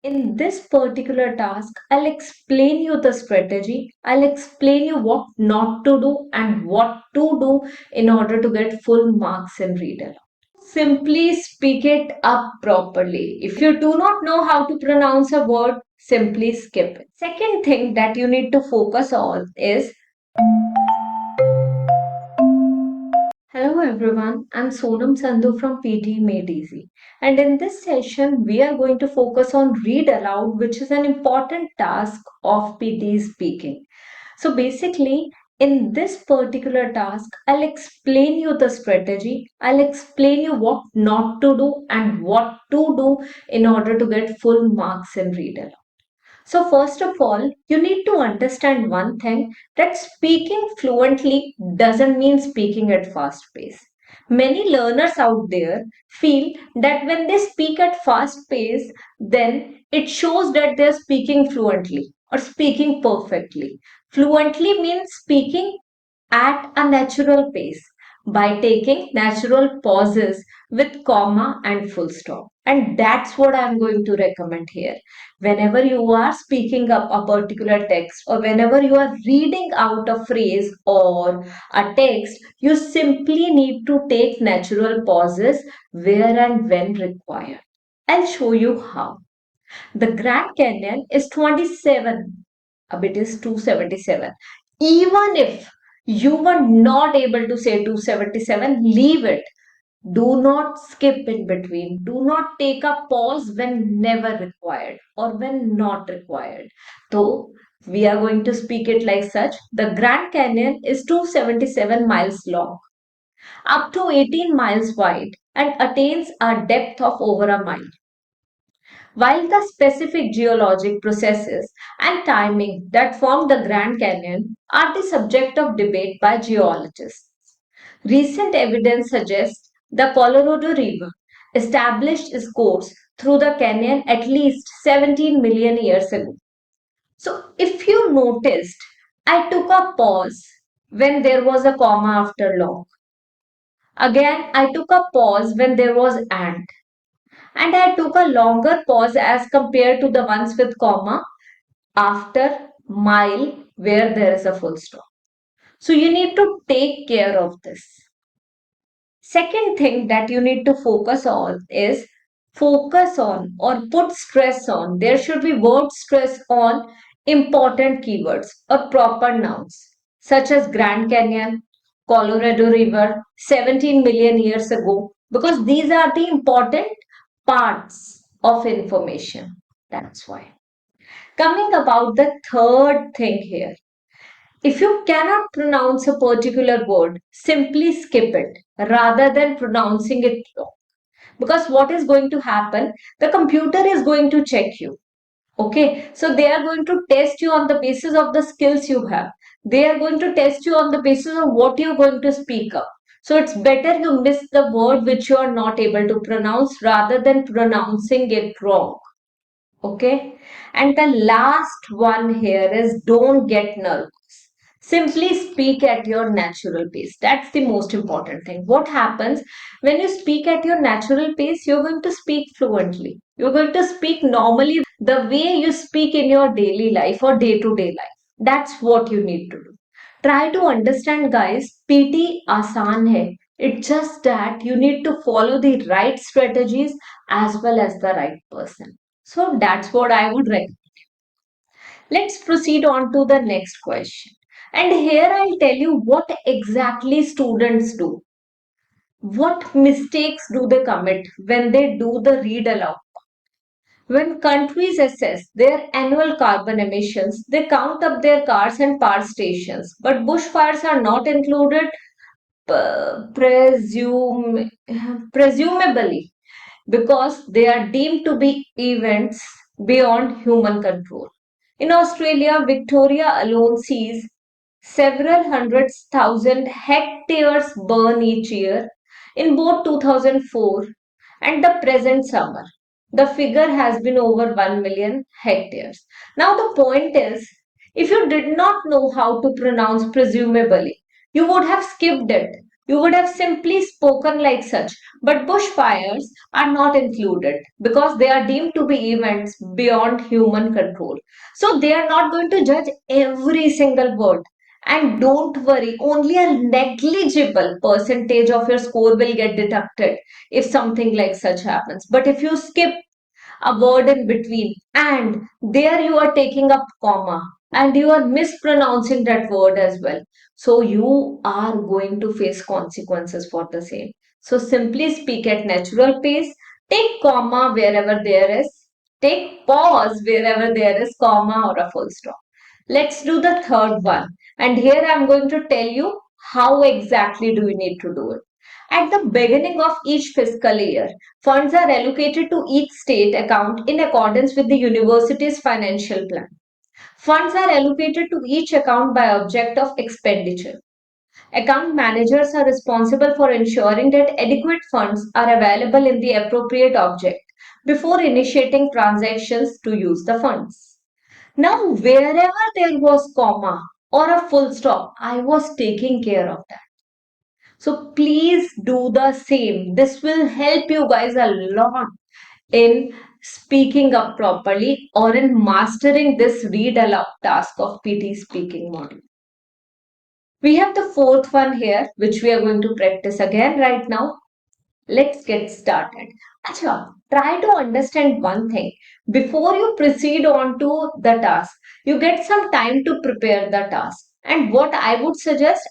In this particular task, I'll explain you the strategy. I'll explain you what not to do and what to do in order to get full marks in read aloud. Simply speak it up properly. If you do not know how to pronounce a word, simply skip it. Second thing that you need to focus on is hello everyone, I'm Sonam Sandhu from PTE Made Easy. And in this session, we are going to focus on read aloud, which is an important task of PTE speaking. So basically, in this particular task, I'll explain you the strategy. I'll explain you what not to do and what to do in order to get full marks in read aloud. So, first of all, you need to understand one thing that speaking fluently doesn't mean speaking at fast pace. Many learners out there feel that when they speak at fast pace, then it shows that they're speaking fluently or speaking perfectly. Fluently means speaking at a natural pace by taking natural pauses with comma and full stop. And that's what I'm going to recommend here. Whenever you are speaking up a particular text or whenever you are reading out a phrase or a text, you simply need to take natural pauses where and when required. I'll show you how. The Grand Canyon is 27, a bit is 277. Even if you were not able to say 277, leave it. Do not skip in between. Do not take a pause when never required or when not required. So, we are going to speak it like such. The Grand Canyon is 277 miles long, up to 18 miles wide, and attains a depth of over a mile. While the specific geologic processes and timing that form the Grand Canyon are the subject of debate by geologists, recent evidence suggests the Colorado River established its course through the canyon at least 17 million years ago. So, if you noticed, I took a pause when there was a comma after long. Again, I took a pause when there was and I took a longer pause as compared to the ones with comma after mile where there is a full stop. So you need to take care of this. Second thing that you need to focus on or put stress on. There should be word stress on important keywords or proper nouns such as Grand Canyon, Colorado River, 17 million years ago, because these are the important parts of information. That's why. Coming about the third thing here. If you cannot pronounce a particular word, simply skip it rather than pronouncing it wrong. Because what is going to happen? The computer is going to check you. Okay, so they are going to test you on the basis of the skills you have. They are going to test you on the basis of what you're going to speak up. So it's better you miss the word which you are not able to pronounce rather than pronouncing it wrong. Okay, and the last one here is don't get nervous. Simply speak at your natural pace. That's the most important thing. What happens when you speak at your natural pace? You're going to speak fluently. You're going to speak normally the way you speak in your daily life or day to day life. That's what you need to do. Try to understand, guys. PT आसान है. It's just that you need to follow the right strategies as well as the right person. So that's what I would recommend. Let's proceed on to the next question. And here I'll tell you what exactly students do. What mistakes do they commit when they do the read aloud? When countries assess their annual carbon emissions, they count up their cars and power stations, but bushfires are not included, presumably because they are deemed to be events beyond human control. In Australia, Victoria alone sees several hundred thousand hectares burn each year in both 2004 and the present summer. The figure has been over 1 million hectares. Now, the point is, if you did not know how to pronounce presumably, you would have skipped it You would have simply spoken like such. But bushfires are not included because they are deemed to be events beyond human control. So they are not going to judge every single word. And don't worry, only a negligible percentage of your score will get deducted if something like such happens. But if you skip a word in between and there you are taking up comma and you are mispronouncing that word as well, so you are going to face consequences for the same. So simply speak at natural pace, take comma wherever there is, take pause wherever there is comma or a full stop. Let's do the third one, and here I'm going to tell you how exactly do you need to do it. At the beginning of each fiscal year, funds are allocated to each state account in accordance with the university's financial plan. Funds are allocated to each account by object of expenditure. Account managers are responsible for ensuring that adequate funds are available in the appropriate object before initiating transactions to use the funds. Now, wherever there was comma or a full stop, I was taking care of that. So please do the same. This will help you guys a lot in speaking up properly or in mastering this read aloud task of PT speaking model. We have the fourth one here, which we are going to practice again right now. Let's get started. Acha, try to understand one thing. Before you proceed on to the task, you get some time to prepare the task. And what I would suggest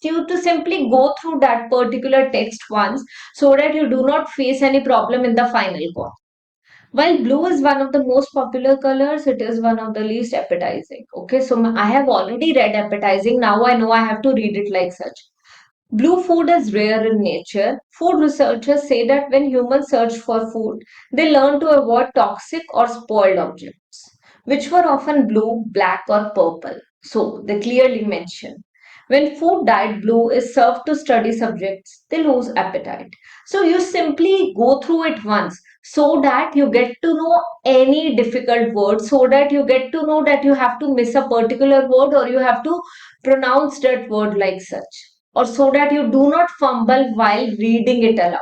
you to simply go through that particular text once so that you do not face any problem in the final call. While blue is one of the most popular colors, it is one of the least appetizing. Okay, so I have already read appetizing. Now I know I have to read it like such. Blue food is rare in nature. Food researchers say that when humans search for food, they learn to avoid toxic or spoiled objects, which were often blue, black, or purple. So they clearly mention. When food dyed blue is served to study subjects, they lose appetite. So you simply go through it once so that you get to know any difficult word, so that you get to know that you have to miss a particular word or you have to pronounce that word like such, or so that you do not fumble while reading it aloud.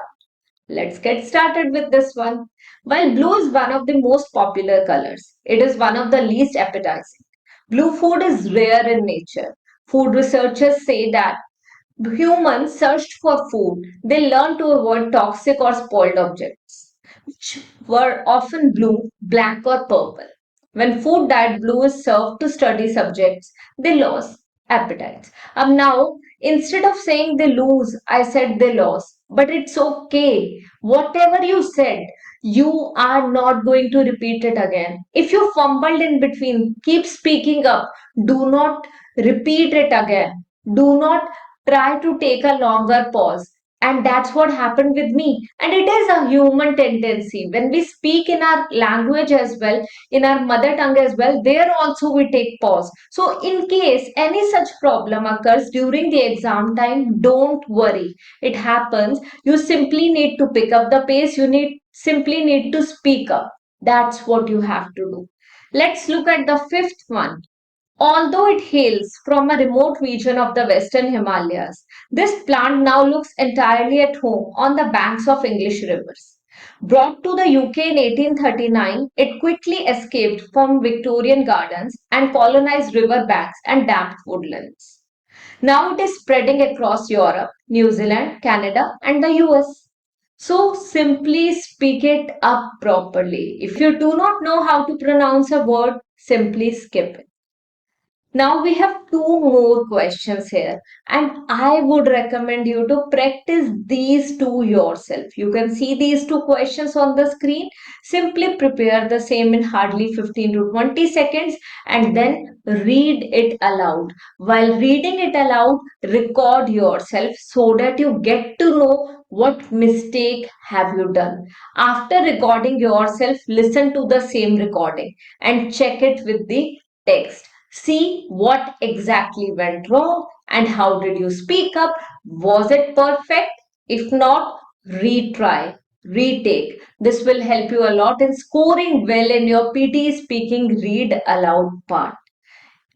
Let's get started with this one. While blue is one of the most popular colors, it is one of the least appetizing. Blue food is rare in nature. Food researchers say that humans searched for food. They learned to avoid toxic or spoiled objects, which were often blue, black, or purple. When food dyed blue is served to study subjects, they lose appetites. Now, instead of saying they lose, I said they lost. But it's okay. Whatever you said, you are not going to repeat it again. If you fumbled in between, keep speaking up. Do not repeat it again. Do not try to take a longer pause. And that's what happened with me. And it is a human tendency. When we speak in our language as well, in our mother tongue as well, there also we take pause. So in case any such problem occurs during the exam time, don't worry. It happens. You simply need to pick up the pace. Simply need to speak up. That's what you have to do. Let's look at the fifth one. Although it hails from a remote region of the Western Himalayas, this plant now looks entirely at home on the banks of English rivers. Brought to the UK in 1839, it quickly escaped from Victorian gardens and colonized river banks and damp woodlands. Now it is spreading across Europe, New Zealand, Canada, and the US. So simply speak it up properly. If you do not know how to pronounce a word, simply skip it. Now we have two more questions here, and I would recommend you to practice these two yourself. You can see these two questions on the screen. Simply prepare the same in hardly 15 to 20 seconds and then read it aloud. While reading it aloud, record yourself so that you get to know what mistake have you done. After recording yourself, listen to the same recording and check it with the text. See what exactly went wrong and how did you speak up? Was it perfect? If not, retry, retake. This will help you a lot in scoring well in your PT speaking read aloud part.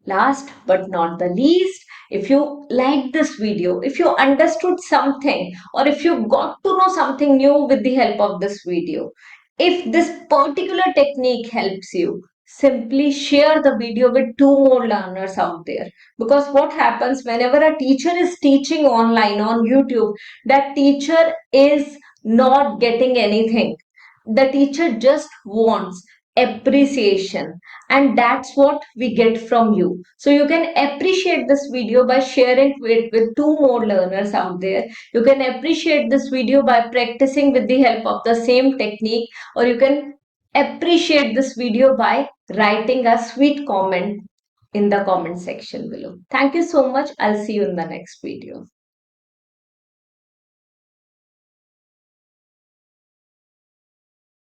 Last but not the least, if you liked this video, if you understood something, or if you got to know something new with the help of this video, if this particular technique helps you, simply share the video with two more learners out there. Because what happens whenever a teacher is teaching online on YouTube, that teacher is not getting anything. The teacher just wants appreciation, and that's what we get from you. So you can appreciate this video by sharing it with two more learners out there. You can appreciate this video by practicing with the help of the same technique, or you can appreciate this video by writing a sweet comment in the comment section below. Thank you so much. I'll see you in the next video.